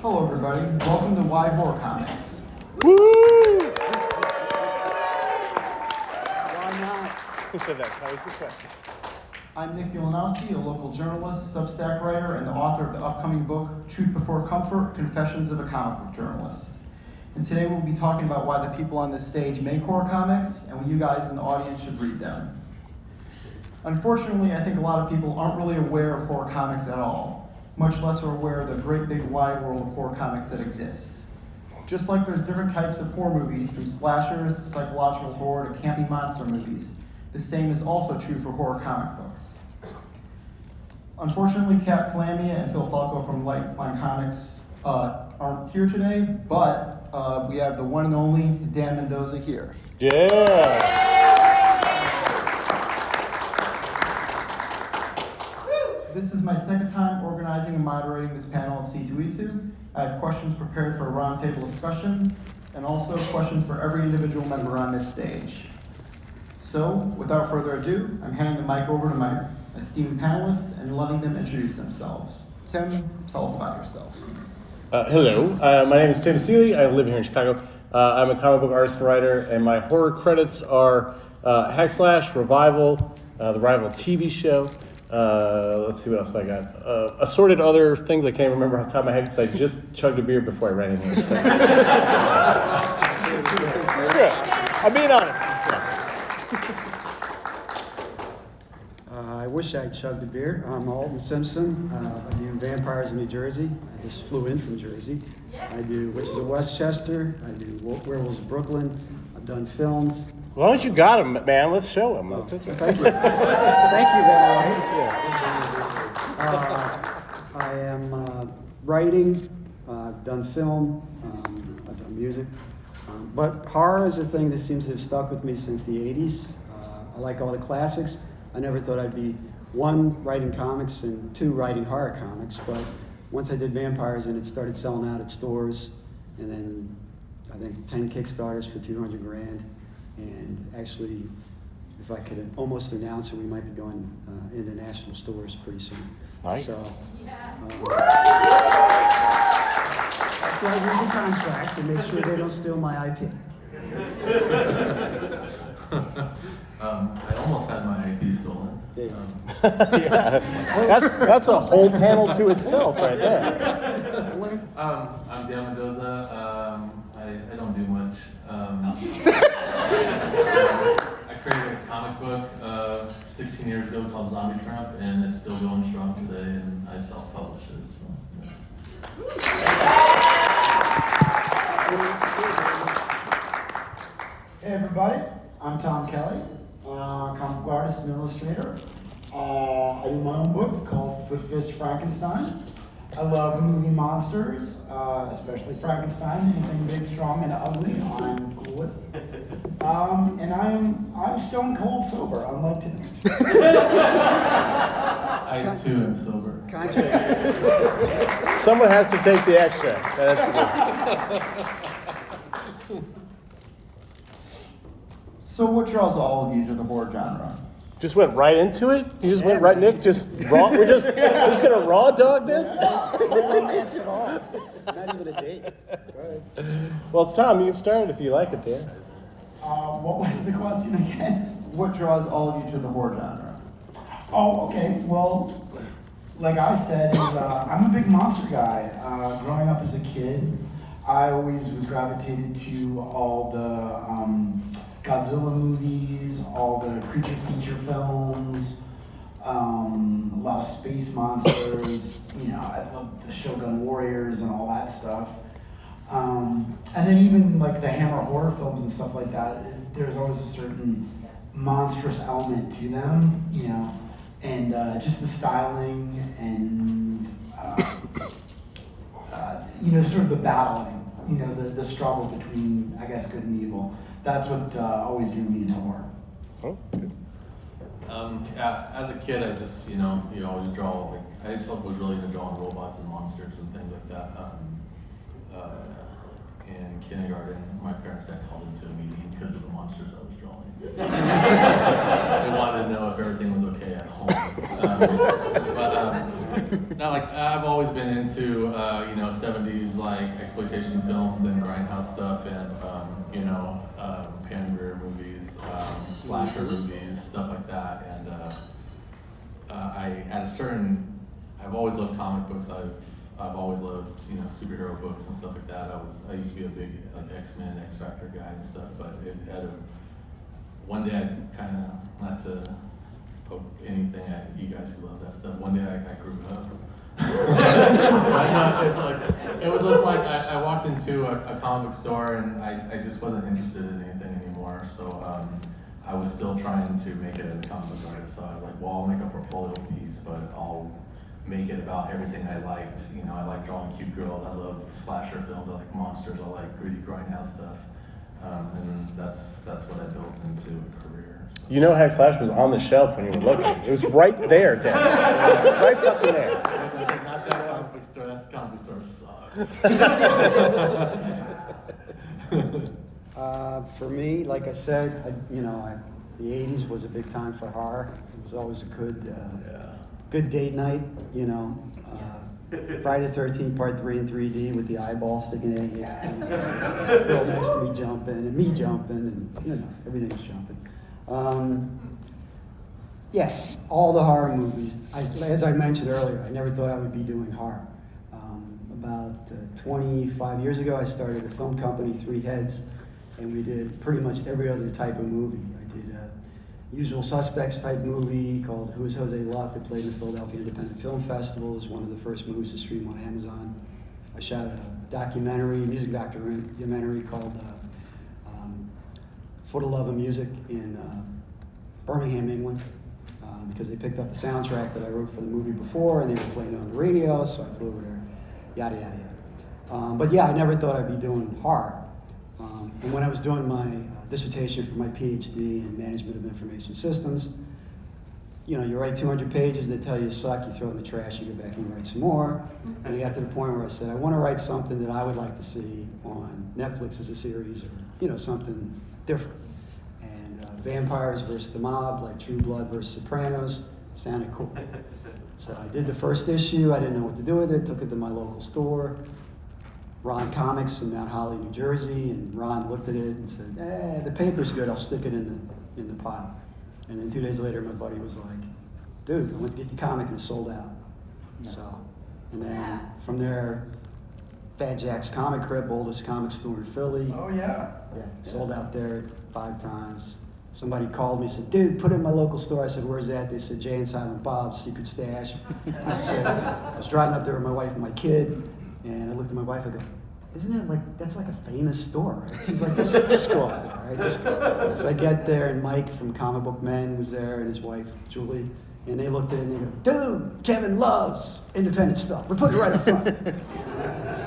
Hello everybody, welcome to Why Horror Comics. Woo! Why not? That's always the question. I'm Nick Ulanowski, a local journalist, Substack writer, and the author of the upcoming book, Truth Before Comfort, Confessions of a Comic Book Journalist. And today we'll be talking about why the people on this stage make horror comics, and why you guys in the audience should read them. Unfortunately, I think a lot of people aren't really aware of horror comics at all, much less are aware of the great big wide world of horror comics that exist. Just like there's different types of horror movies, from slashers to psychological horror to campy monster movies, the same is also true for horror comic books. Unfortunately, Kat Calamia and Phil Falco from Lifeline Comics aren't here today, but we have the one and only Dan Mendoza here. Yeah. This is my second time organizing and moderating this panel at C2E2. I have questions prepared for a roundtable discussion, and also questions for every individual member on this stage. So, without further ado, I'm handing the mic over to my esteemed panelists and letting them introduce themselves. Tim, tell us about yourself. Hello, my name is Tim Seeley. I live here in Chicago. I'm a comic book artist and writer, and my horror credits are Hack Slash, Revival, the Rival TV show. Let's see what else I got. Assorted other things I can't remember off the top of my head because I just chugged a beer before I ran in here. So. It's good. I'm being honest. I wish I chugged a beer. I'm Alton Simpson. I do Vampires in New Jersey. I just flew in from Jersey. I do Witches of Westchester. I do Werewolves of Brooklyn. I've done films. Why don't you got him, man? Let's show him. Thank you. Thank you, Valerie. I am writing. I've done film. I've done music. But horror is a thing that seems to have stuck with me since the 80s. I like all the classics. I never thought I'd be, one, writing comics, and two, writing horror comics. But once I did Vampires and it started selling out at stores, and then I think 10 Kickstarters for $200,000. And actually, if I could almost announce it, we might be going into national stores pretty soon. Nice. So, after I read the contract to make sure they don't steal my IP. I almost had my IP stolen. Yeah. That's a whole panel to itself right there. I'm Dan Mendoza. I don't do much. I created a comic book 16 years ago called Zombie Tramp, and it's still going strong today, and I self-publish it. So, Hey everybody, I'm Tom Kelly, comic book artist and illustrator. I do my own book called Fist Frankenstein. I love movie monsters, especially Frankenstein. Anything big, strong, and ugly, I'm cool with. And I'm stone cold sober, unlike Tim. I too am sober. Someone has to take the extra. That's good. So what draws all of you to the horror genre? Just went right into it? You just went right, Nick? Just raw? We're just gonna raw dog this? No romance at all. Not even a date. Go ahead. Well, Tom, you can start if you like it there. What was the question again? What draws all of you to the horror genre? Oh, okay. Well, like I said, I'm a big monster guy. Growing up as a kid, I always was gravitated to all the Godzilla movies, all the creature feature films, a lot of space monsters. You know, I love the Shogun Warriors and all that stuff. And then even like the Hammer horror films and stuff like that, there's always a certain monstrous element to them, you know, and just the styling and, you know, sort of the battling, you know, the struggle between, I guess, good and evil. That's what always drew me into horror. Oh, good. Yeah, as a kid, I just, you always draw, like, I just was really into drawing robots and monsters and things like that. In kindergarten, my parents got called into a meeting because of the monsters I was drawing. They wanted to know if everything was okay at home. No, like I've always been into 70s like exploitation films and grindhouse stuff and Pam Grier movies, slasher movies, stuff like that. And I've always loved comic books. I've always loved superhero books and stuff like that. I used to be a big like X-Men, X-Factor guy and stuff. But one day I kind of, not to poke anything at you guys who love that stuff. One day I grew up. It was just like I walked into a comic book store and I just wasn't interested in anything anymore. So I was still trying to make it as a comic book artist. So I was like, well, I'll make a portfolio piece, but I'll make it about everything I liked. I like drawing cute girls. I love slasher films. I like monsters. I like gritty grindhouse stuff. And that's what I built into a career. So. Hack Slash was on the shelf when you were looking. It was right there, Dan. It was right fucking there. Not that comic book store. That comic book store sucks. For me, like I said, the 80s was a big time for horror. It was always a good date night, Friday the 13th, part 3 in 3D with the eyeball sticking at you. And the girl next to me jumping, and me jumping, and, everything was jumping. All the horror movies. As I mentioned earlier, I never thought I would be doing horror. About 25 years ago, I started a film company, Three Heads, and we did pretty much every other type of movie. I did a Usual Suspects type movie called Who is Jose Luck that played in the Philadelphia Independent Film Festival. It was one of the first movies to stream on Amazon. I shot a music documentary called For the Love of Music in Birmingham, England, because they picked up the soundtrack that I wrote for the movie before and they were playing it on the radio, so I flew over there, yada, yada, yada. I never thought I'd be doing horror. And when I was doing my dissertation for my PhD in Management of Information Systems, you write 200 pages, they tell you suck, you throw it in the trash, you go back and you write some more. And I got to the point where I said, I want to write something that I would like to see on Netflix as a series or, something different. And vampires versus the mob, like True Blood versus Sopranos, sounded cool. So I did the first issue, I didn't know what to do with it, took it to my local store, Ron Comics in Mount Holly, New Jersey, and Ron looked at it and said, the paper's good, I'll stick it in the pile. And then 2 days later, my buddy was like, dude, I went to get your comic and it sold out. Nice. And then from there, Fat Jack's Comic Crib, oldest comic store in Philly. Oh, yeah. Sold out there 5 times. Somebody called me and said, dude, put it in my local store. I said, where's that? They said, Jay and Silent Bob's Secret Stash. I said, I was driving up there with my wife and my kid, and I looked at my wife, I go, isn't that that's like a famous store, right? She's like, just go up there, right? Just go. So I get there, and Mike from Comic Book Men was there, and his wife, Julie, and they looked at it and they go, dude, Kevin loves independent stuff. We're putting it right up front.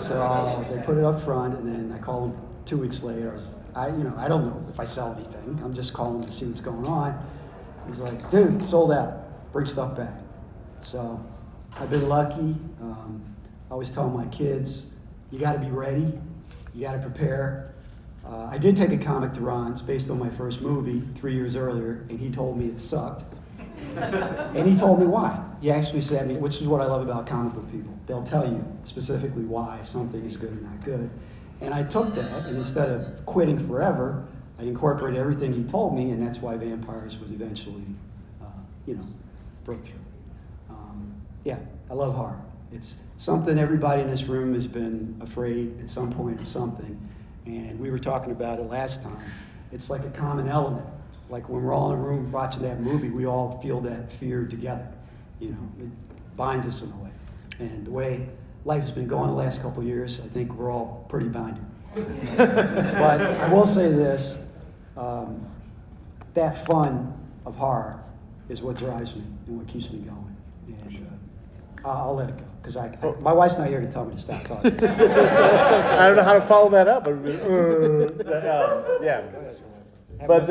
So they put it up front, and then I called him 2 weeks later. I don't know if I sell anything. I'm just calling to see what's going on. He's like, dude, sold out. Bring stuff back. So I've been lucky. I always tell my kids, you got to be ready. You got to prepare. I did take a comic to Ron's based on my first movie 3 years earlier, and he told me it sucked. And he told me why. He actually said, which is what I love about comic book people. They'll tell you specifically why something is good or not good. And I took that, and instead of quitting forever, I incorporated everything he told me, and that's why Vampires was eventually, broke through. I love horror. It's something everybody in this room has been afraid at some point of something, and we were talking about it last time. It's like a common element. Like when we're all in a room watching that movie, we all feel that fear together. It binds us in a way. And the way life has been going the last couple of years, I think we're all pretty binded. But I will say this, that fun of horror is what drives me and what keeps me going. And I'll let it go, because my wife's not here to tell me to stop talking. I don't know how to follow that up. Yeah. But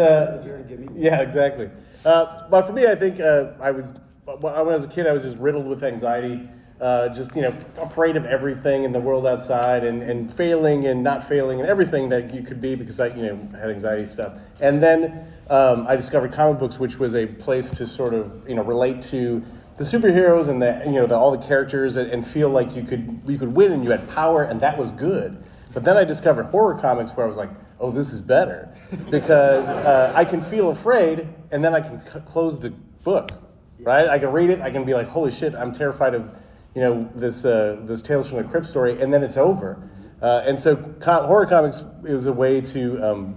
yeah, exactly. But for me, I think when I was a kid, I was just riddled with anxiety, afraid of everything in the world outside, and failing and not failing and everything that you could be, because I had anxiety stuff. And then I discovered comic books, which was a place to sort of relate to the superheroes and all the characters and feel like you could win and you had power and that was good. But then I discovered horror comics where I was like, oh, this is better because I can feel afraid and then I can close the book, right? I can read it. I can be like, holy shit, I'm terrified of this Tales from the Crypt story, and then it's over. And so horror comics is a way to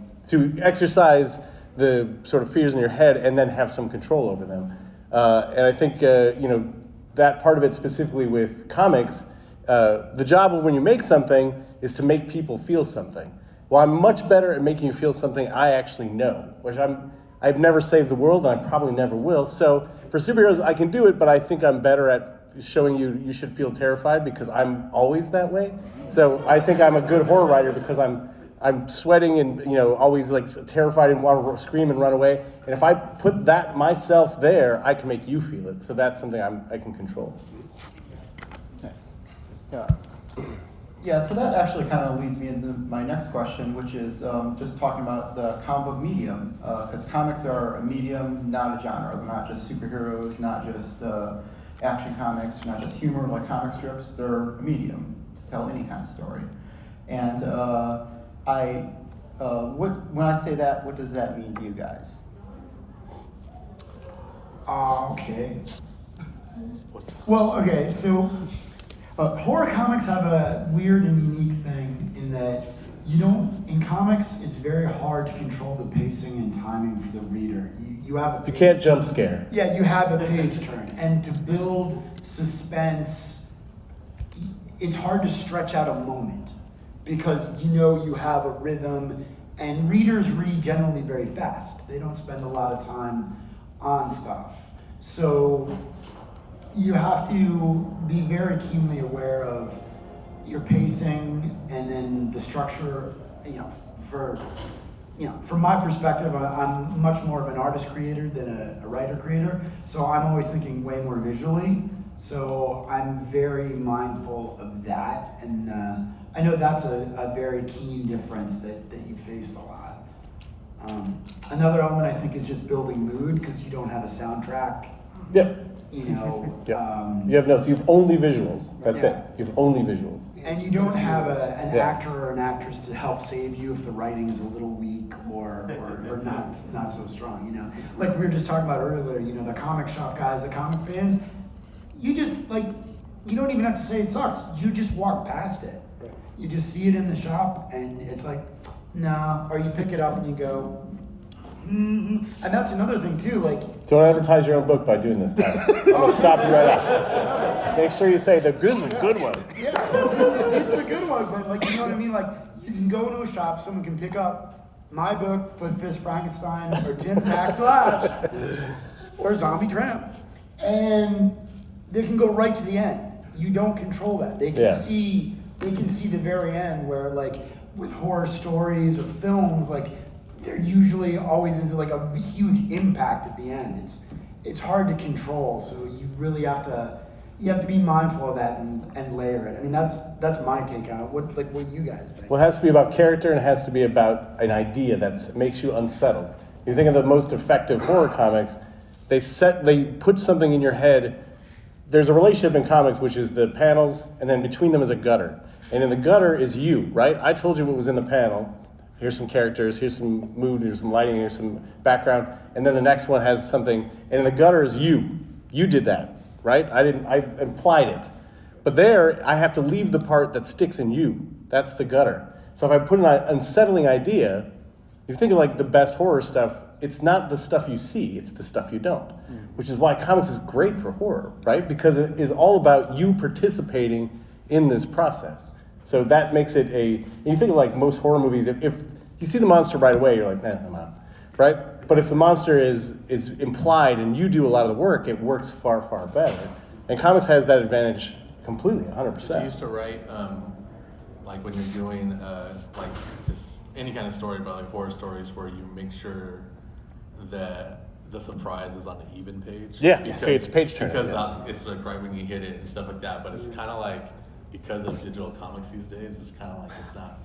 exercise the sort of fears in your head and then have some control over them. And I think, that part of it specifically with comics, the job of when you make something is to make people feel something. Well, I'm much better at making you feel something I actually know, which I've never saved the world and I probably never will. So for superheroes, I can do it, but I think I'm better at showing you should feel terrified because I'm always that way. So I think I'm a good horror writer because I'm sweating and always like terrified and want to scream and run away. And if I put that myself there, I can make you feel it. So that's something I can control. Nice. Yeah. Yeah, so that actually kind of leads me into my next question, which is just talking about the comic book medium, because comics are a medium, not a genre. They're not just superheroes, not just action comics, not just humor like comic strips. They're a medium to tell any kind of story. And when I say that, what does that mean to you guys? Okay. Well, okay, so horror comics have a weird and unique thing in that in comics, it's very hard to control the pacing and timing for the reader. You can't jump scare. Yeah, you have a page turn. And to build suspense, it's hard to stretch out a moment because you have a rhythm, and readers read generally very fast. They don't spend a lot of time on stuff. So you have to be very keenly aware of your pacing and then the structure, from my perspective, I'm much more of an artist creator than a writer creator. So I'm always thinking way more visually. So I'm very mindful of that. And I know that's a very keen difference that you faced a lot. Another element I think is just building mood because you don't have a soundtrack. Yep. Yeah. You've only visuals. That's it. You've only visuals. And you don't have an actor or an actress to help save you if the writing is a little weak or not so strong, Like we were just talking about earlier, the comic shop guys, the comic fans, you just you don't even have to say it sucks. You just walk past it. You just see it in the shop and it's like, nah, or you pick it up and you go, and that's another thing too, Don't advertise your own book by doing this, guys. I'm going to stop you right out. Make sure you say, this is a good one. Yeah, it's a good one, but you know what I mean? You can go into a shop, someone can pick up my book, Fist Frankenstein, or Tim's Hack Slash, or Zombie Tramp, and they can go right to the end. You don't control that. They can see the very end where with horror stories or films, there usually always is a huge impact at the end. It's hard to control, so you really have to be mindful of that and layer it. I mean, that's my take on it. What you guys think? Well, it has to be about character and it has to be about an idea that makes you unsettled. You think of the most effective horror comics, they put something in your head. There's a relationship in comics which is the panels, and then between them is a gutter. And in the gutter is you, right? I told you what was in the panel. Here's some characters, here's some mood, here's some lighting, here's some background, and then the next one has something, and in the gutter is you. You did that, right? I implied it. But there, I have to leave the part that sticks in you. That's the gutter. So if I put an unsettling idea, you think of the best horror stuff, it's not the stuff you see, it's the stuff you don't. Which is why comics is great for horror, right? Because it is all about you participating in this process. So that makes it and you think of most horror movies, if you see the monster right away, you're like, I'm out, right? But if the monster is implied and you do a lot of the work, it works far, far better. And comics has that advantage completely, 100%. I used to write, when you're doing, just any kind of story about horror stories where you make sure that the surprise is on the even page. Yeah, so it's page turning. Because it's right when you hit it and stuff like that, but it's kind of because of digital comics these days, it's kind of like it's not.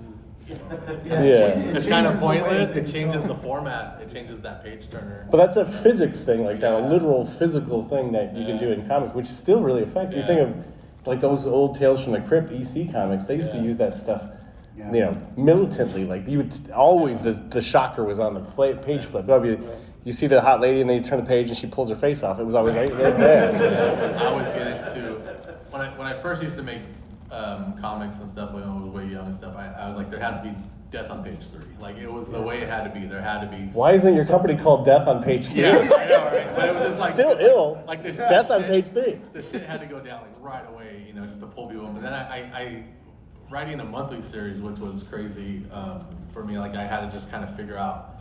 Yeah. It's kind of changes the way pointless. It things changes go. the format. It changes that page turner. But that's a physics thing, like that, a Yeah. literal physical thing that you can do in comics, which is still really effective. You Yeah. think of like those old Tales from the Crypt EC comics, they used to Yeah. use that stuff, Yeah. you know, militantly. Like you would always, the shocker was on the page flip. That would be, you see the hot lady and then you turn the page and she pulls her face off. It was always right there. I always get into when I first used to make comics and stuff when I was way young and stuff. I was like, there has to be death on page 3. Like it was the way it had to be. There had to be. Why isn't your company called Death on Page 3? Yeah, I know, right? But it was just like Still ill. Like the Death on shit- Page 3. The shit had to go down like right away, you know, just to pull people in. But then I writing a monthly series, which was crazy for me. Like I had to just kind of figure out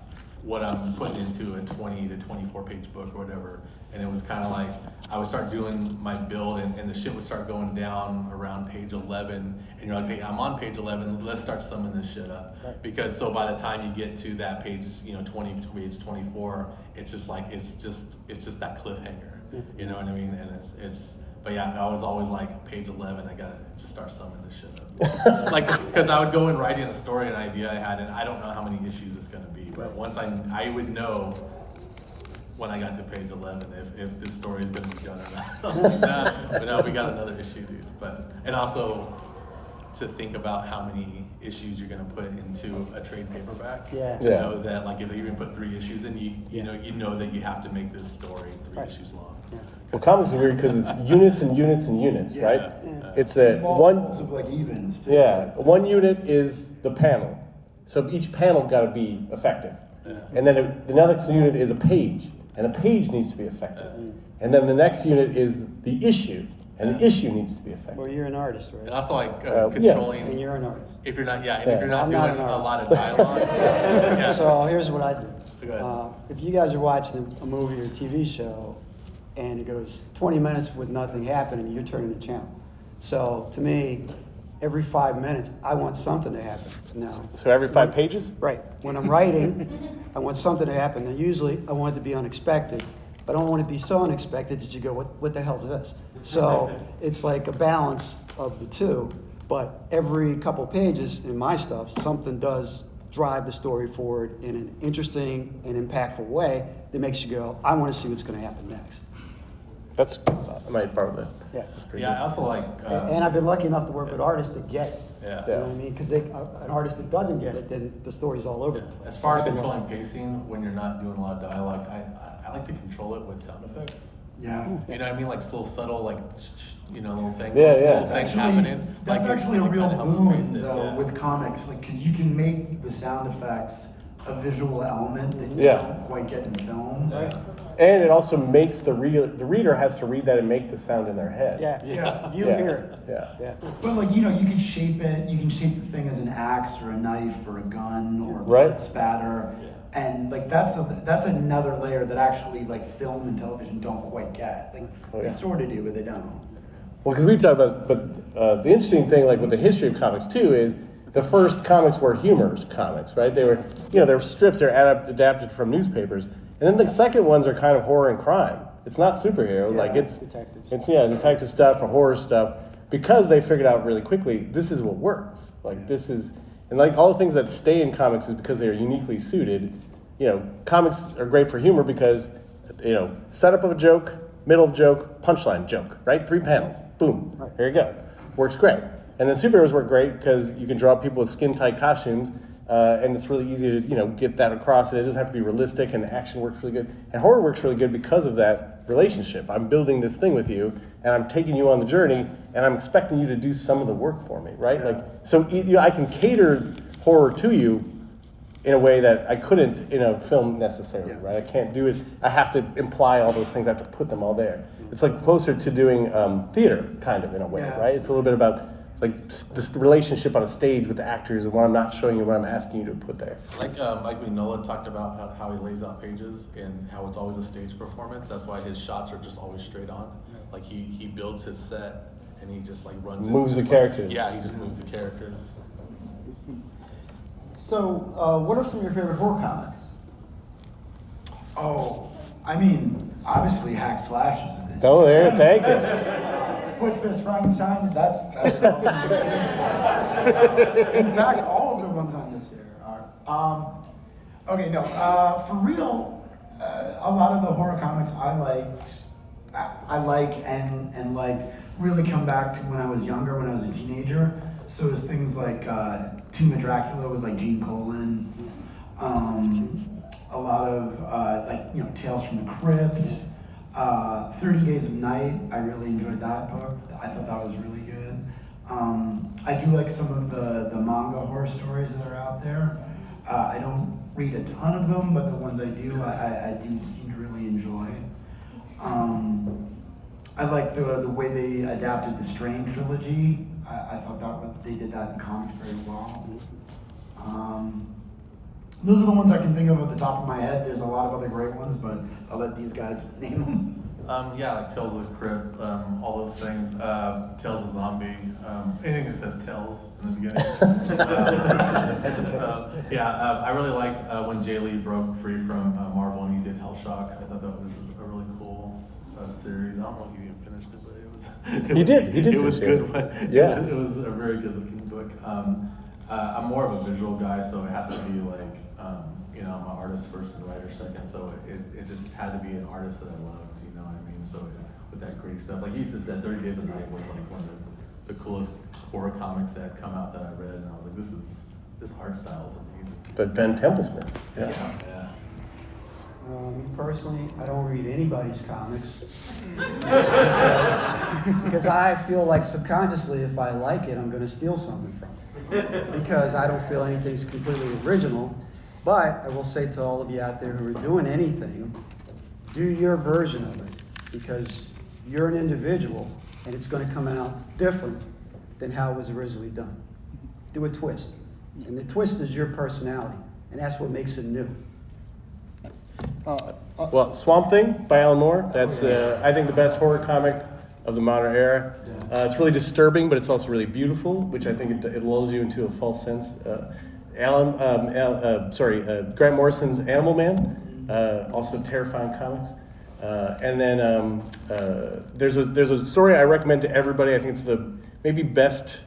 what I'm putting into a 20 to 24 page book or whatever. And it was kind of like I would start doing my build and the shit would start going down around page 11. And you're like, hey, I'm on page 11. Let's start summing this shit up. Because so by the time you get to that page, you know, 20 to page 24, it's just like it's just that cliffhanger. You know what I mean? And it's. But yeah, I was always like page 11. I gotta just start summing this shit up. Like because I would go and write in a story, an idea I had, and I don't know how many issues it's gonna be. But once I would know. When I got to page 11, if this story is going to be done or not. But now we got another issue, dude. And also to think about how many issues you're going to put into a trade paperback. Yeah. To Yeah. know that, like, if you even put 3 issues in, you know that you have to make this story 3 issues long. Well, comics are weird because it's units and units and units, Yeah. right? Yeah. It's a Multiples one. of like evens. Too. Yeah, one unit is the panel. So each panel got to be effective. And then the next unit is a page, and the page needs to be effective. And then the next unit is the issue, and the issue needs to be effective. Well, you're an artist, And right? also like Yeah. controlling, And you're an artist. if you're not, Yeah. if you're not I'm doing not an a artist. lot of dialogue. yeah. So here's what I do. Go ahead. If you guys are watching a movie or a TV show and it goes 20 minutes with nothing happening, you're turning the channel. So to me, every 5 minutes, I want something to happen. Now, So every 5 pages? right, when I'm writing, I want something to happen. And usually I want it to be unexpected, but I don't want it to be so unexpected that you go, what the hell's this? So it's like a balance of the two, but every couple pages in my stuff, something does drive the story forward in an interesting and impactful way that makes you go, I want to see what's going to happen next. That's I might borrow that. Yeah. That's pretty Yeah, I also like. And I've been lucky enough to work with artists that get it. Yeah. You know what I mean? Because an artist that doesn't get it, then the story's all over the place. As far as So I've been controlling lucky. pacing, when you're not doing a lot of dialogue, I like to control it with sound effects. Yeah. You know what I mean? Like little subtle, like little things. Yeah, yeah. Little That's things actually, happening. that's Like, actually a it real kinda helps boom pace it, though yeah. with comics, like 'cause you can make the sound effects a visual element that you Yeah. don't quite get in films. And it also makes the reader has to read that and make the sound in their head. Yeah, Yeah. you Yeah. hear it. Yeah. Yeah. But like you can shape it. You can shape the thing as an axe or a knife or a gun or a Right. blood spatter, and like that's another layer that actually like film and television don't quite get. Like Oh, yeah. they sort of do, but they don't. Well, because we talked about, but the interesting thing, like with the history of comics too, is the first comics were humor comics, right? They were, they were strips. They're adapted from newspapers, and then the second ones are kind of horror and crime. It's not superhero, Yeah, like it's detectives. It's detective stuff or horror stuff, because they figured out really quickly this is what works. Like this is, and like all the things that stay in comics is because they are uniquely suited. Comics are great for humor because, setup of a joke, middle of joke, punchline joke, right? 3 panels, boom, Right. here you go. Works great. And then superheroes work great because you can draw people with skin-tight costumes, and it's really easy to, get that across, and it doesn't have to be realistic, and the action works really good. And horror works really good because of that relationship. I'm building this thing with you, and I'm taking you on the journey, and I'm expecting you to do some of the work for me, right? So I can cater horror to you in a way that I couldn't in a film necessarily, right? I can't do it. I have to imply all those things. I have to put them all there. It's like closer to doing theater, kind of, in a way, Yeah. right? It's a little bit about this relationship on a stage with the actors and what I'm not showing you, what I'm asking you to put there. Like Mike Mignola talked about how he lays out pages and how it's always a stage performance. That's why his shots are just always straight on. Like he builds his set and he just like runs. Moves it, the just characters. Yeah, he just moves the characters. So, what are some of your favorite horror comics? Oh, I mean, obviously Hack Slash is a Oh, there, thank you. put Fist Frankenstein. That's in fact, all of the ones on this here are. Okay, no. For real, a lot of the horror comics I like and like really come back to when I was younger, when I was a teenager. So it's things like Tomb of Dracula with like Gene Colan. A lot of Tales from the Crypt. 30 Days of Night, I really enjoyed that book. I thought that was really good. I do like some of the manga horror stories that are out there. I don't read a ton of them, but the ones I do, I do seem to really enjoy. I like the way they adapted the Strain trilogy. I thought they did that in comics very well. Those are the ones I can think of at the top of my head. There's a lot of other great ones, but I'll let these guys name them. Yeah, like Tales of the Crypt, all those things. Tales of Zombie, anything that says Tales in the beginning. I really liked when Jay Lee broke free from Marvel and he did Hellshock. I thought that was a really cool series. I don't know if you even finished it, but it was. He did. It was good. Yeah. It was a very good looking book. I'm more of a visual guy, so it has to be like. I'm an artist first and writer second, so it just had to be an artist that I loved, you know what I mean? So with that Greek stuff, like he used to say, 30 Days of Night was like one of the coolest horror comics that had come out that I read, and I was like, this art style is amazing. But Ben Templesmith. Yeah. Me personally, I don't read anybody's comics because I feel like subconsciously, if I like it, I'm going to steal something from it because I don't feel anything's completely original. But I will say to all of you out there who are doing anything, do your version of it because you're an individual and it's going to come out different than how it was originally done. Do a twist. And the twist is your personality, and that's what makes it new. Nice. Well, Swamp Thing by Alan Moore. That's, I think, the best horror comic of the modern era. It's really disturbing, but it's also really beautiful, which I think it lulls you into a false sense. Grant Morrison's Animal Man, also terrifying comics. And then there's a story I recommend to everybody. I think it's the maybe best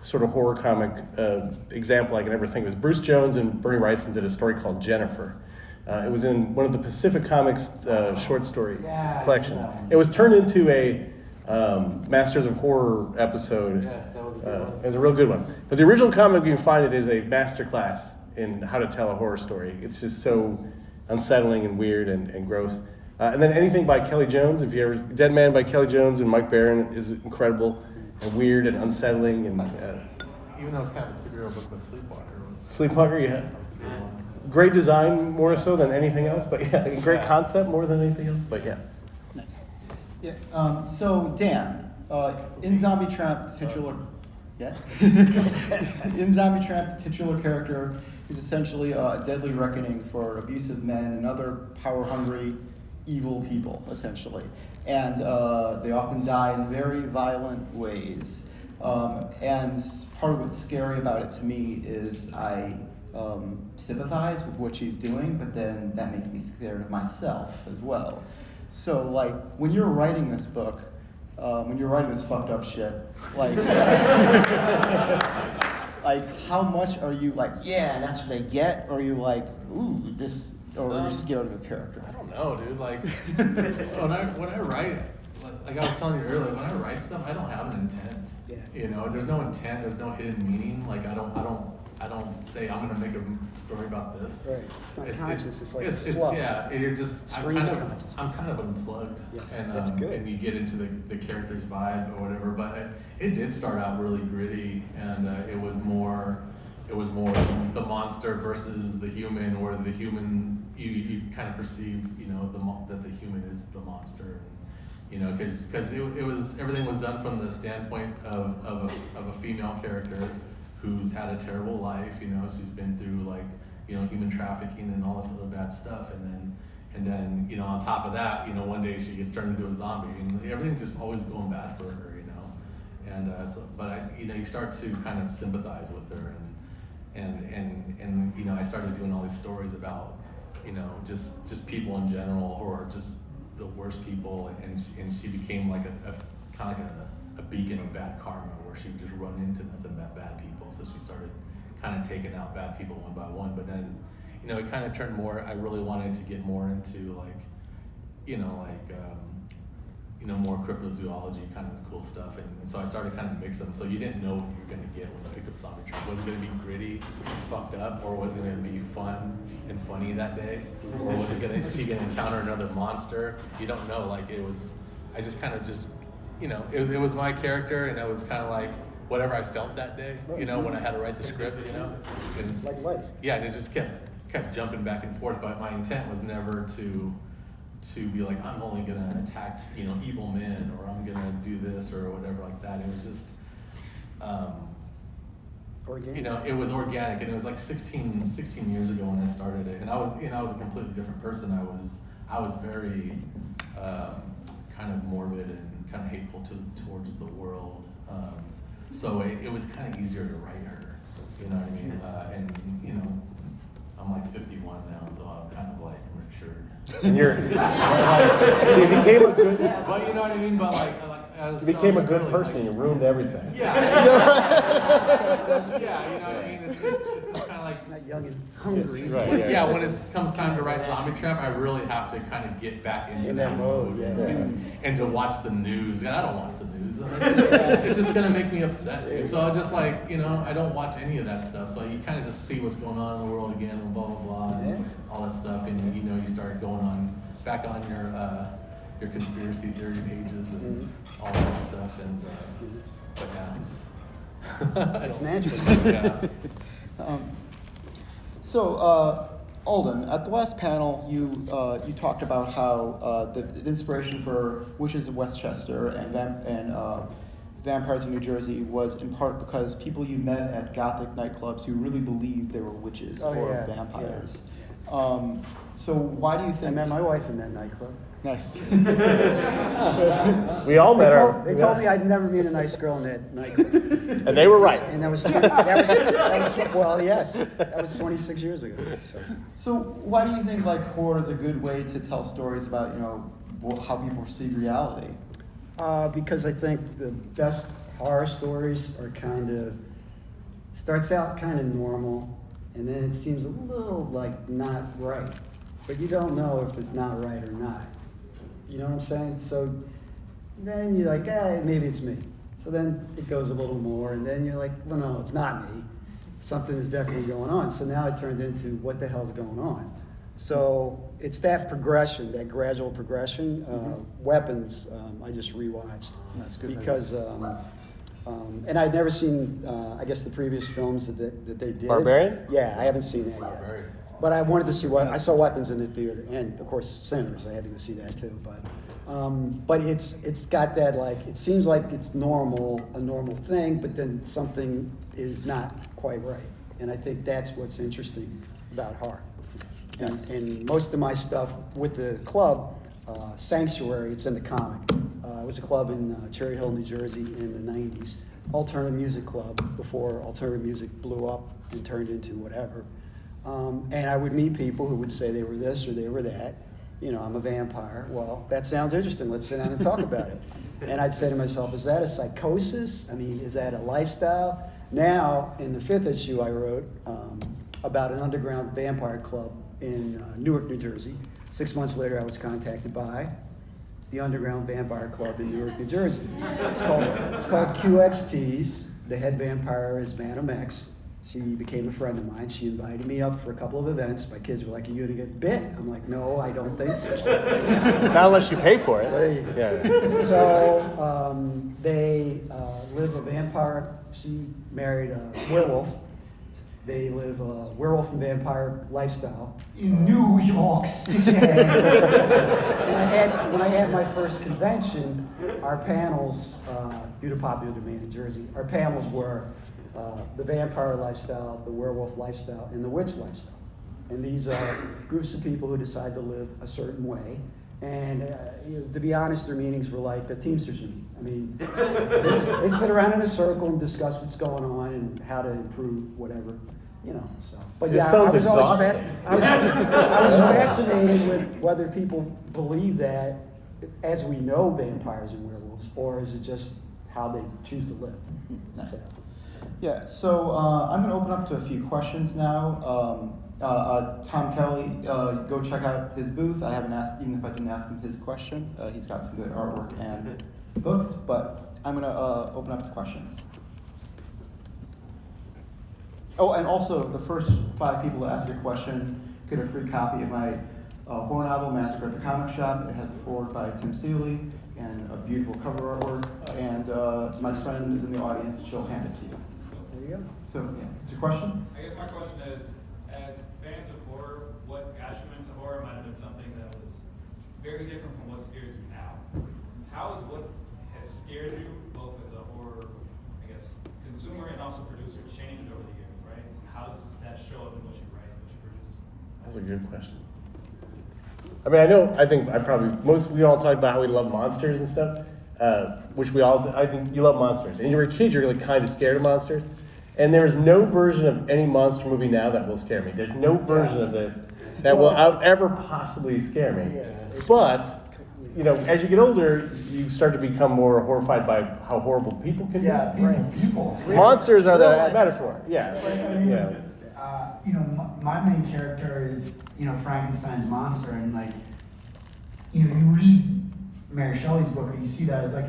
sort of horror comic example I can ever think of. Is Bruce Jones and Bernie Wrightson did a story called Jennifer. It was in one of the Pacific Comics short story collection. It was turned into a Masters of Horror episode. Yeah, that was a good one. It was a real good one. But the original comic, you can find it, is a masterclass in how to tell a horror story. It's just so unsettling and weird and gross. And then anything by Kelly Jones, if you ever, Dead Man by Kelly Jones and Mike Barron is incredible and weird and unsettling. And even though it's kind of a superhero book, but Sleepwalker was. Sleepwalker, yeah. That was a good one. Great design more so than anything else, but yeah, great concept more than anything else, but yeah. Nice. Yeah. So Dan, in Zombie Tramp, the titular, in Zombie Tramp, the titular character is essentially a deadly reckoning for abusive men and other power-hungry, evil people, essentially, and they often die in very violent ways. And part of what's scary about it to me is I sympathize with what she's doing, but then that makes me scared of myself as well. So, like, when you're writing this book, when you're writing this fucked up shit, like, like, how much are you like, yeah, that's what they get, or are you like, ooh, this, or are you scared of the character? I don't know, dude. Like, when I write, like I was telling you earlier, when I write stuff, I don't have an intent. Yeah. You know, there's no intent, there's no hidden meaning. Like, I don't say I'm gonna make a story about this. Right. It's not conscious. It's like it's fluff. yeah. You're just I'm kind of unplugged. Yeah, and that's good. And you get into the character's vibe or whatever. But it did start out really gritty, and it was more the monster versus the human, or the human you kind of perceive, you know, that the human is the monster. You know, because it was everything was done from the standpoint of a female character who's had a terrible life. You know, she's been through, like, you know, human trafficking and all this other bad stuff, and then you know, on top of that, you know, one day she gets turned into a zombie, and everything's just always going bad for her. You know, and you know, you start to kind of sympathize with her, and you know, I started doing all these stories about, you know, just people in general, or just the worst people, and she became like a kind of like a beacon of bad karma, where she would just run into nothing but bad people. So she started kind of taking out bad people one by one. But then, you know, it kind of turned more. I really wanted to get more into more cryptozoology, kind of cool stuff, and so I started kind of mixing them. So you didn't know what you were gonna get when I picked up Zombie Tramp. Was it gonna be gritty, fucked up, or was it gonna be fun and funny that day? Or was it she gonna encounter another monster? You don't know. Like it was, I just kind of it was my character, and it was kind of like whatever I felt that day. You know, when I had to write the script. You know, and it's, Like life. Yeah, and it just kept jumping back and forth. But my intent was never to be like, I'm only gonna attack, evil men, or I'm gonna do this or whatever like that. It was just, Organic. it was organic, and it was like 16 years ago when I started it, and I was a completely different person. I was very kind of morbid and kind of hateful towards the world. So it was kind of easier to write her, you know what I mean? I'm like 51 now, so I'm kind of like matured. And you're, so you became a good, But you know what I mean? But like as you became a good really, person. like, You ruined everything. yeah, you know what I mean? It's just kind of like, Not young and hungry. Right. yeah, when it comes time to write Zombie Tramp, I really have to kind of get back into In that mode, yeah. and to watch the news. And I don't watch the news. It's just gonna make me upset. So I just I don't watch any of that stuff. So you kind of just see what's going on in the world again, and blah blah blah, and all that stuff. And you start going back on your conspiracy theory pages and all that stuff. And but yeah, It's natural. Yeah. Alden, at the last panel, you talked about how the inspiration for Witches of Westchester and Vampires of New Jersey was in part because people you met at Gothic nightclubs who really believed they were witches or vampires. So why do you I think? met my wife in that nightclub. Nice. We all met her. They told me I'd never meet a nice girl in that nightclub. And they were right. And that was well, yes, that was 26 years ago. So why do you think horror is a good way to tell stories about how people perceive reality? Because I think the best horror stories are starts out kind of normal, and then it seems a little not right, but you don't know if it's not right or not. You know what I'm saying? So then you're like, maybe it's me. So then it goes a little more, and then you're like, well, no, it's not me. Something is definitely going on. So now it turns into what the hell's going on. So it's that progression, that gradual progression. Weapons, I just rewatched. That's good. Because, and I'd never seen, I guess, the previous films that they did. Barbarian? Yeah, I haven't seen that yet. Barbarian. But I wanted to see I saw Weapons in the theater, and of course Sinners. I had to go see that too. But it's got that it seems like it's a normal thing, but then something is not quite right, and I think that's what's interesting about horror. And most of my stuff with the club, Sanctuary, it's in the comic. It was a club in Cherry Hill, New Jersey, in the '90s. Alternative music club before alternative music blew up and turned into whatever. And I would meet people who would say they were this or they were that. I'm a vampire. Well, that sounds interesting. Let's sit down and talk about it. And I'd say to myself, is that a psychosis? I mean, is that a lifestyle? Now, in the 5th issue, I wrote about an underground vampire club in Newark, New Jersey. 6 months later, I was contacted by the Underground Vampire Club in Newark, New Jersey. It's called QXTs. The head vampire is Madam X. She became a friend of mine. She invited me up for a couple of events. My kids were like, "Are you gonna get bit?" I'm like, "No, I don't think so." Not unless you pay for it. There you go. Yeah. So they live a vampire. She married a werewolf. They live a werewolf and vampire lifestyle In New York City. And when I had my first convention, our panels, due to popular demand in Jersey, our panels were the vampire lifestyle, the werewolf lifestyle, and the witch lifestyle. And these are groups of people who decide to live a certain way. And to be honest, their meetings were like a Teamsters meeting. I mean, they sit around in a circle and discuss what's going on and how to improve whatever, So, but It sounds exhausting. I was fascinated with whether people believe that as we know vampires and werewolves, or is it just how they choose to live. Nice. So, Yeah, so I'm going to open up to a few questions now. Tom Kelly, go check out his booth. I haven't asked, even if I didn't ask him his question. He's got some good artwork and books, but I'm going to open up to questions. Oh, and also, the first 5 people to ask a question get a free copy of my horror novel, Massacre at the Comic Shop. It has a foreword by Tim Seeley and a beautiful cover artwork. And my friend is in the audience, and she'll hand it to you. there you go. So, yeah, is your question? I guess my question is, as fans of horror, what got you into horror might have been something that was very different from what scares you now. How is what has scared you, both as a horror, I guess, consumer and also producer, changed over the years, right? How does that show up in what you write and what you produce? That's a good question. I mean, we all talk about how we love monsters and stuff, which I think you love monsters. And when you were a kid, you're like kind of scared of monsters. And there is no version of any monster movie now that will scare me. There's no version of this that will ever possibly scare me. Yeah. But, as you get older, you start to become more horrified by how horrible people can Yeah, be. people. Monsters are the metaphor. Yeah. Like, I mean, Yeah. my main character is, Frankenstein's monster, and like, you read Mary Shelley's book, and you see that it's like,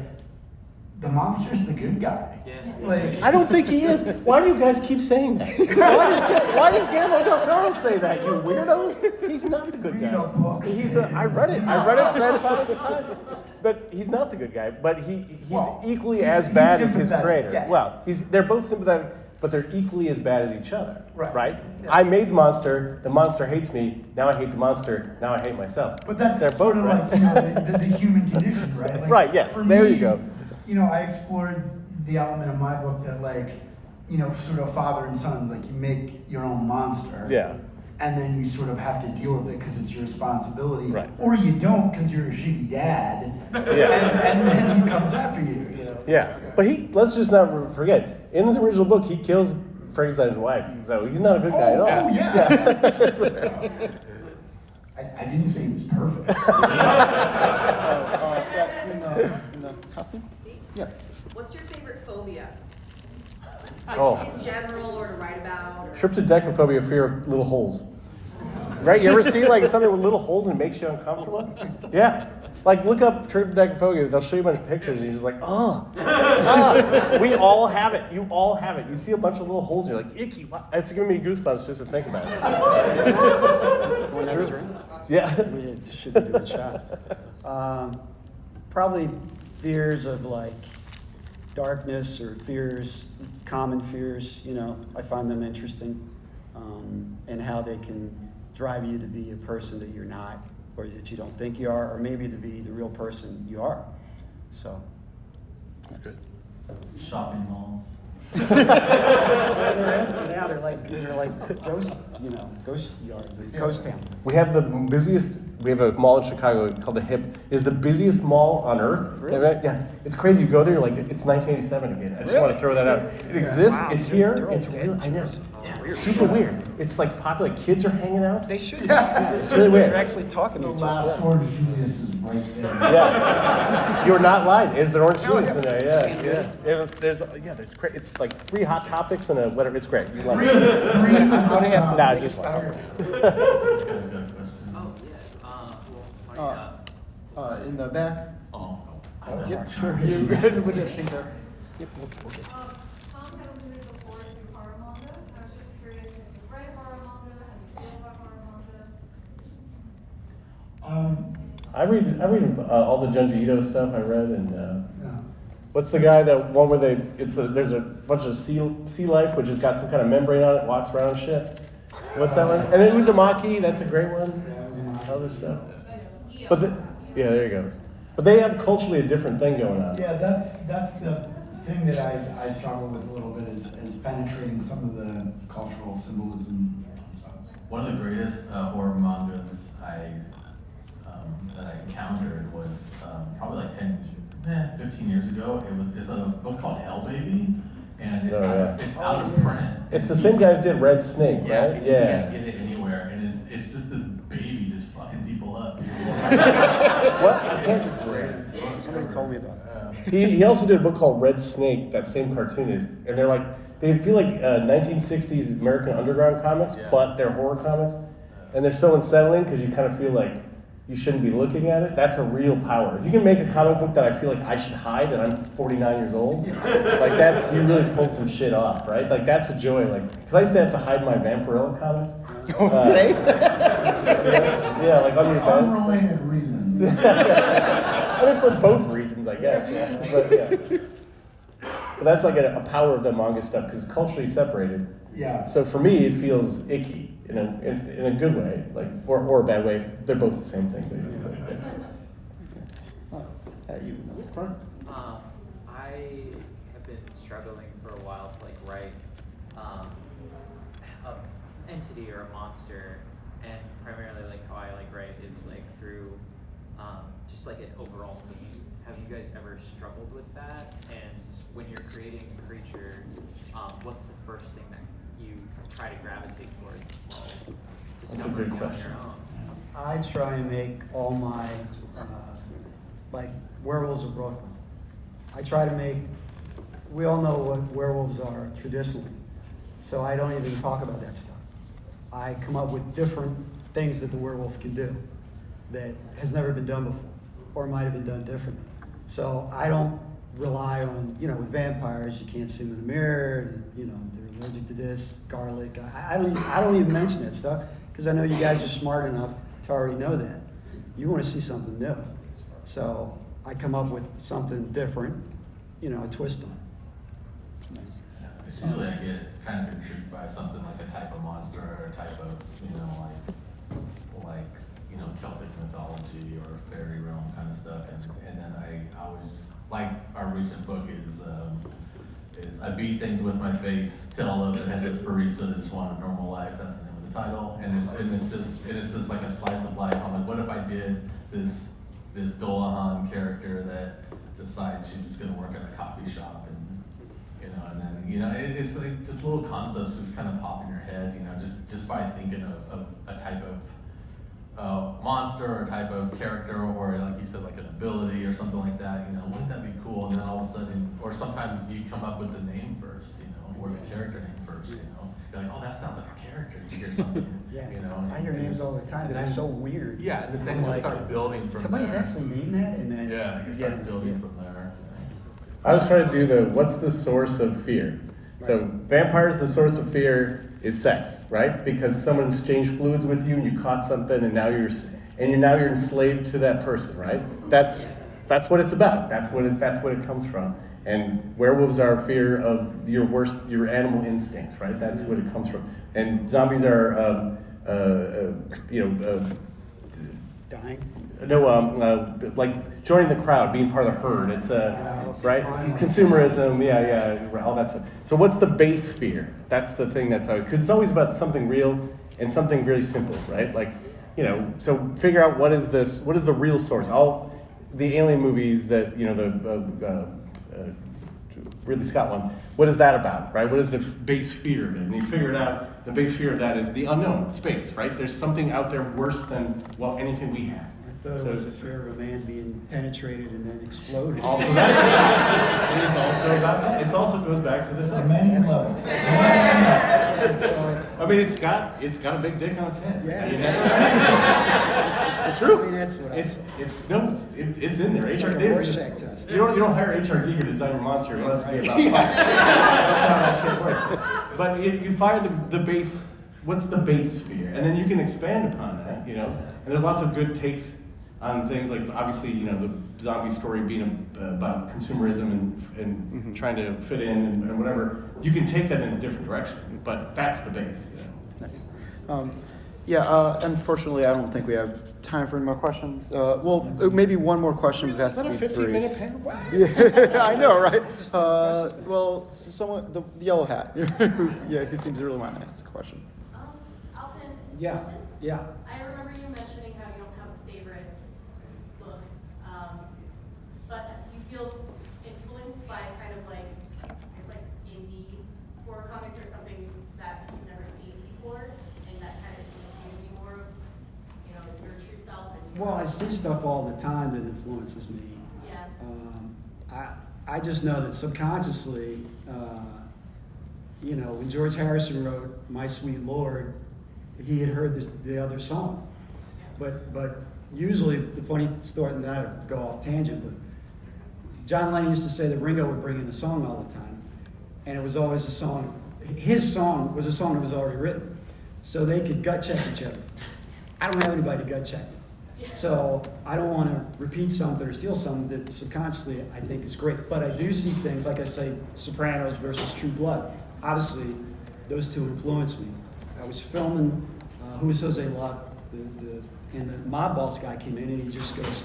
the monster's the good guy. Yeah. Like, I don't think he is. Why do you guys keep saying that? Why does Guillermo del Toro say that, you weirdos? He's not the good Read guy. a book. I read it because I had fun at the time. But he's not the good guy. But he's equally he's as bad as his sympathetic, creator. yeah. Well, they're both sympathetic, but they're equally as bad as each other. Right. Yeah. I made the monster hates me, now I hate the monster, now I hate myself. But that's they're sort both of right. like, the human condition, right? Like, Right, yes, for there me, you go. I explored the element of my book that, like, sort of father and sons, like, you make your own monster. Yeah. And then you sort of have to deal with it because it's your responsibility. Right. Or you don't because you're a shitty dad. Yeah. And then he comes after you, Yeah, but let's just not forget, in his original book, he kills Frankenstein's wife, so he's not a good guy at all. Oh, yeah. I didn't say he was perfect. In the costume? Yeah. What's your favorite phobia? Oh. In general, or to write about? Or... Tryptodecaphobia, fear of little holes. Right? You ever see like something with little holes and it makes you uncomfortable? Yeah. Like look up tryptodecaphobia. They'll show you a bunch of pictures and you're just like, We all have it. You all have it. You see a bunch of little holes and you're like, icky. What? It's giving me goosebumps just to think about it. It's true. Yeah. We should be doing shots. Probably fears of like darkness or common fears. I find them interesting, and how they can drive you to be a person that you're not, or that you don't think you are, or maybe to be the real person you are. So. That's good. Shopping malls. They're empty now. They're like ghost, ghost yards, ghost town. We have we have a mall in Chicago called the Hip. It's the busiest mall on earth. Really? Yeah. It's crazy. You go there, you're like, it's 1987 again. I just want to throw that out. It exists. Wow, it's they're here. all It's dead. real. I know. It's super weird. It's like popular. Kids are hanging out. They should. It's really weird. They're actually talking The to each other. last Orange Julius is right there. Yeah. You're not lying. There's an orange juice in there. Yeah. There's great. It's like 3 Hot Topics and a whatever. It's great. You love it. I'm gonna have to Nah, make a just stop. In the back? Oh. Yep, sure. You with your finger. Yep. Tom had alluded before to horror manga. I was just curious if you write horror manga, how you feel about horror manga. I read all the Junji Ito stuff I read, and Yeah. what's the guy where there's a bunch of sea life which has got some kind of membrane on it, walks around and shit. What's that one? And then Uzumaki, that's a great one. Other stuff. But there you go. But they have culturally a different thing going on. Yeah, that's the thing that I struggle with a little bit is penetrating some of the cultural symbolism. One of the greatest horror mangas that I encountered was probably like 15 years ago. It's a book called Hell Baby, and it's out of print. It's the same guy that did Red Snake, right? You can't get it anywhere, and it's just this baby just fucking people up. What? I can't. Somebody told me about that. He also did a book called Red Snake, that same cartoonist, and they feel like 1960s American Underground comics, but they're horror comics, and they're so unsettling because you kind of feel like you shouldn't be looking at it. That's a real power. If you can make a comic book that I feel like I should hide, and I'm 49 years old, like that's, you really pulled some shit off, right? Like that's a joy. Like, because I used to have to hide my Vampirella comics. Okay. Yeah, like under your beds. Unrelated reasons. I mean, for both reasons, I guess. Yeah. But that's like a power of the manga stuff because it's culturally separated. Yeah. So for me, it feels icky in a good way, like or a bad way. They're both the same thing, basically. You in the front. I have been struggling for a while to like write an entity or a monster, and primarily like how I like write is like through just like an overall theme. Have you guys ever struggled with that? And when you're creating a creature, what's the first thing that you try to gravitate towards while discovering it on your own? I try and make all my, like Werewolves of Brooklyn. I try to make, we all know what werewolves are traditionally, so I don't even talk about that stuff. I come up with different things that the werewolf can do that has never been done before, or might have been done differently. So I don't rely on, with vampires, you can't see them in the mirror, and, they're allergic to this, garlic. I don't even mention that stuff, because I know you guys are smart enough to already know that. You want to see something new. So I come up with something different, a twist on it. Nice. It's usually I get kind of intrigued by something like a type of monster or a type of, Celtic mythology or fairy realm kind of stuff. And then I always, like our recent book is I beat things with my face, tell of the headless barista that just wanted a normal life. That's the name of the title. And it's just like a slice of life. I'm like, what if I did this Dolahan character that decides she's just gonna work at a coffee shop and it's like just little concepts just kind of pop in your head, just by thinking of a type of monster or a type of character, or like you said, like an ability or something like that, wouldn't that be cool? And then all of a sudden, or sometimes you come up with the name first, or the character name first, You're like, oh, that sounds like a character. You hear something, Yeah. I hear names all the time that are so weird. Yeah, and then things just start building from Somebody's there. actually named that, and then It starts building from there. I was trying to do what's the source of fear? So vampires, the source of fear is sex, right? Because someone exchanged fluids with you and you caught something and now you're enslaved to that person, right? That's what it's about. That's what it comes from. And werewolves are fear of your animal instincts, right? That's what it comes from. And zombies are, Dying. No, like joining the crowd, being part of the herd. It's right? Consumerism, yeah, all that stuff. So what's the base fear? That's the thing that's always, because it's always about something real and something really simple, right? Like, so figure out what is the real source. All the alien movies that, the Ridley Scott ones, what is that about, right? What is the base fear of it? And you figure it out, the base fear of that is the unknown, space, right? There's something out there worse than, anything we have. I thought it was a fear of a man being penetrated and then exploded. Also that, it is also about that. It also goes back to the sex. Many levels. I mean, it's got a big dick on its head. Yeah. I mean, it's true. I mean, that's what it's in there. It's like a Rorschach test. You don't hire HR Giger to design your monster unless it's about fire. That's how that shit works. But you find the base. What's the base fear, and then you can expand upon that. And there's lots of good takes on things like, obviously, the zombie story being about consumerism and trying to fit in and whatever. You can take that in a different direction, but that's the base. Nice. Unfortunately, I don't think we have time for any more questions. Maybe one more question, but it has to be brief. Is that a 15-minute panel? Yeah, I know, right? Someone, the yellow hat, who seems to really want to ask a question. Alton Yeah. Simpson? Yeah. I remember you mentioning how you don't have a favorite book, but do you feel influenced by kind of like, indie horror comics or something that you've never seen before, and that kind of makes you be more of, your true self? Well, I see stuff all the time that influences me. Yeah. I I just know that subconsciously, when George Harrison wrote My Sweet Lord, he had heard the other song. But usually, the funny story, and I go off tangent, but John Lennon used to say that Ringo would bring in the song all the time, and it was always a song. His song was a song that was already written, so they could gut check each other. I don't have anybody to gut check me, so I don't want to repeat something or steal something that subconsciously I think is great. But I do see things like I say, Sopranos versus True Blood. Obviously, those two influenced me. I was filming Who is Jose Love, and the mob boss guy came in and he just goes,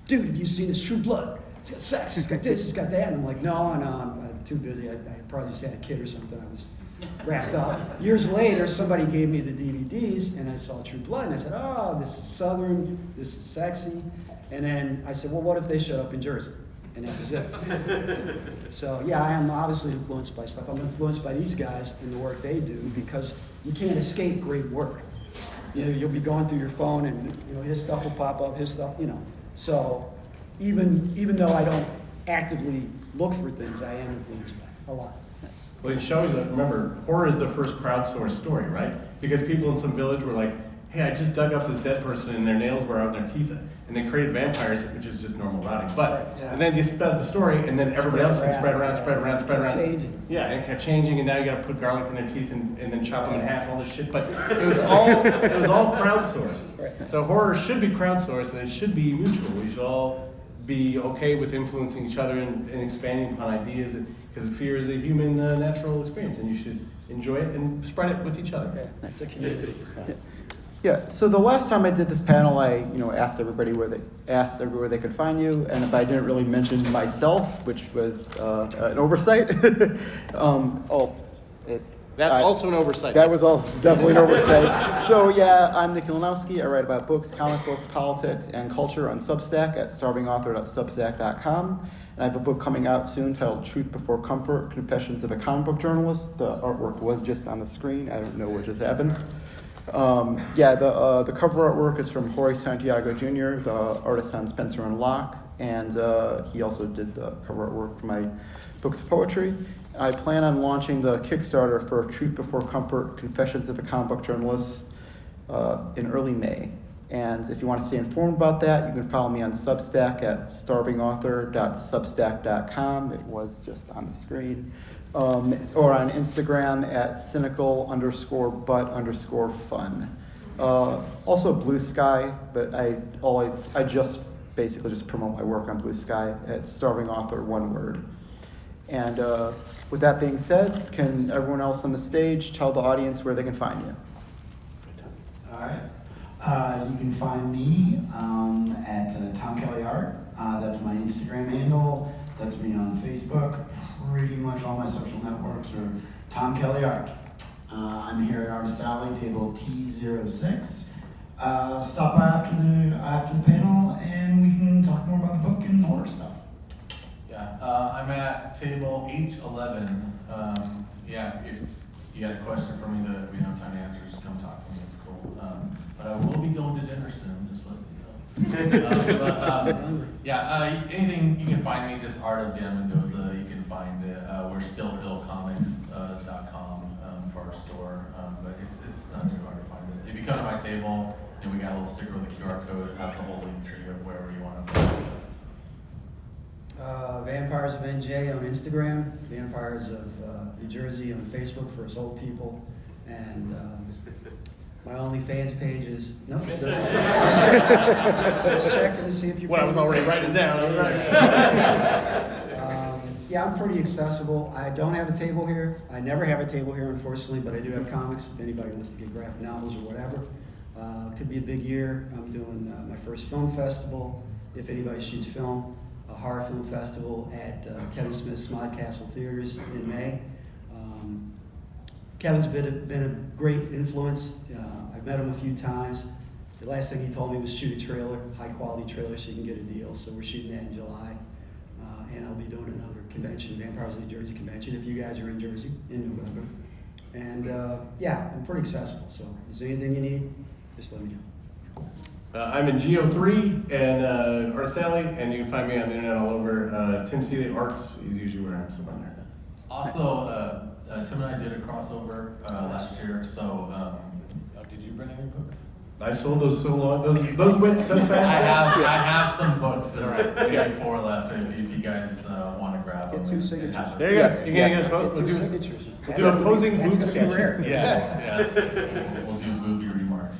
"Dude, have you seen this True Blood? It's got sex, it's got this, it's got that." And I'm like, no, I'm too busy. I probably just had a kid or something. I was wrapped up. Years later, somebody gave me the DVDs and I saw True Blood and I said, oh, this is Southern, this is sexy. And then I said, well, what if they showed up in Jersey? And that was it. So yeah, I am obviously influenced by stuff. I'm influenced by these guys and the work they do because you can't escape great work. You'll be going through your phone and his stuff will pop up, his stuff, So even though I don't actively look for things, I am influenced by it a lot. Well, it shows that, remember, horror is the first crowdsourced story, right? Because people in some village were like, hey, I just dug up this dead person and their nails were out in their teeth. And they created vampires, which is just normal rotting. But, and then they spread the story, and then everybody else can spread around. Changing. Yeah, and it kept changing, and now you gotta put garlic in their teeth and then chop them in half and all this shit. But it was all crowdsourced. Right. So horror should be crowdsourced, and it should be mutual. We should all be okay with influencing each other and expanding upon ideas, because fear is a human natural experience, and you should enjoy it and spread it with each other. It's a community. Yeah, so the last time I did this panel, I asked everybody where they could find you, and if I didn't really mention myself, which was an oversight. That's also an oversight. That was also definitely an oversight. So yeah, I'm Nick Ulanowski. I write about books, comic books, politics, and culture on Substack at starvingauthor.substack.com. And I have a book coming out soon titled Truth Before Comfort, Confessions of a Comic Book Journalist. The artwork was just on the screen. I don't know what just happened. The cover artwork is from Jorge Santiago Jr., the artist on Spencer and Locke, and he also did the cover artwork for my books of poetry. I plan on launching the Kickstarter for Truth Before Comfort, Confessions of a Comic Book Journalist in early May. And if you want to stay informed about that, you can follow me on Substack at starvingauthor.substack.com. It was just on the screen. Or on Instagram at cynical_but_fun. Also Blue Sky, but I just basically just promote my work on Blue Sky at Starving Author, one word. And with that being said, can everyone else on the stage tell the audience where they can find you? All right. You can find me at Tom Kelly Art. That's my Instagram handle. That's me on Facebook. Pretty much all my social networks are Tom Kelly Art. I'm here at Artist Alley, table T06. Stop by after the panel, and we can talk more about the book and horror stuff. Yeah, I'm at table H11. If you got a question for me that we don't have time to answer, just come talk to me. It's cool. But I will be going to dinner soon, just letting you know. Anything you can find me, just Art of Dan Mendoza. You can find it. We're still illcomics.com for our store, but it's not too hard to find us. If you come to my table and we got a little sticker with a QR code, it has the whole link tree of wherever you want to go. Vampires of NJ on Instagram, Vampires of New Jersey on Facebook for us old people, and my OnlyFans page is just checking to see if you're. Well, I was already writing down. I'm pretty accessible. I don't have a table here. I never have a table here, unfortunately, but I do have comics. If anybody wants to get graphic novels or whatever, could be a big year. I'm doing my first film festival. If anybody shoots film, a horror film festival at Kevin Smith's Smodcastle Theaters in May. Kevin's been a great influence. I've met him a few times. The last thing he told me was shoot a trailer, high quality trailer, so you can get a deal. So we're shooting that in July. And I'll be doing another convention, Vampires of New Jersey convention, if you guys are in Jersey in November. And I'm pretty accessible. So if there's anything you need, just let me know. I'm in Geo3 and Artist Alley, and you can find me on the internet all over. Tim Seeley Art is usually where I'm somewhere there. Also, Tim and I did a crossover last year, so did you bring any books? I sold those so long. Those went so fast. I have some books. There's like maybe 4 left if you guys want to grab them. Get 2 and signatures. have There you go. You can get us both. Get We'll 2 do, signatures. we'll do opposing That's boob gonna be sketches. rare. Yes. We'll do movie remarks.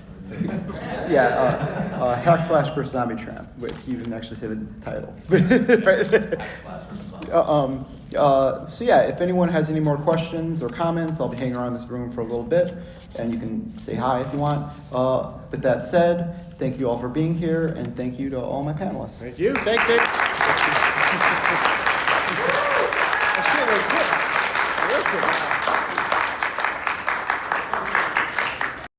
Yeah, hack slash versus zombie tramp. Wait, he even actually say the title. So yeah, if anyone has any more questions or comments, I'll be hanging around this room for a little bit, and you can say hi if you want. With that said, thank you all for being here, and thank you to all my panelists. Thank you. Thank you.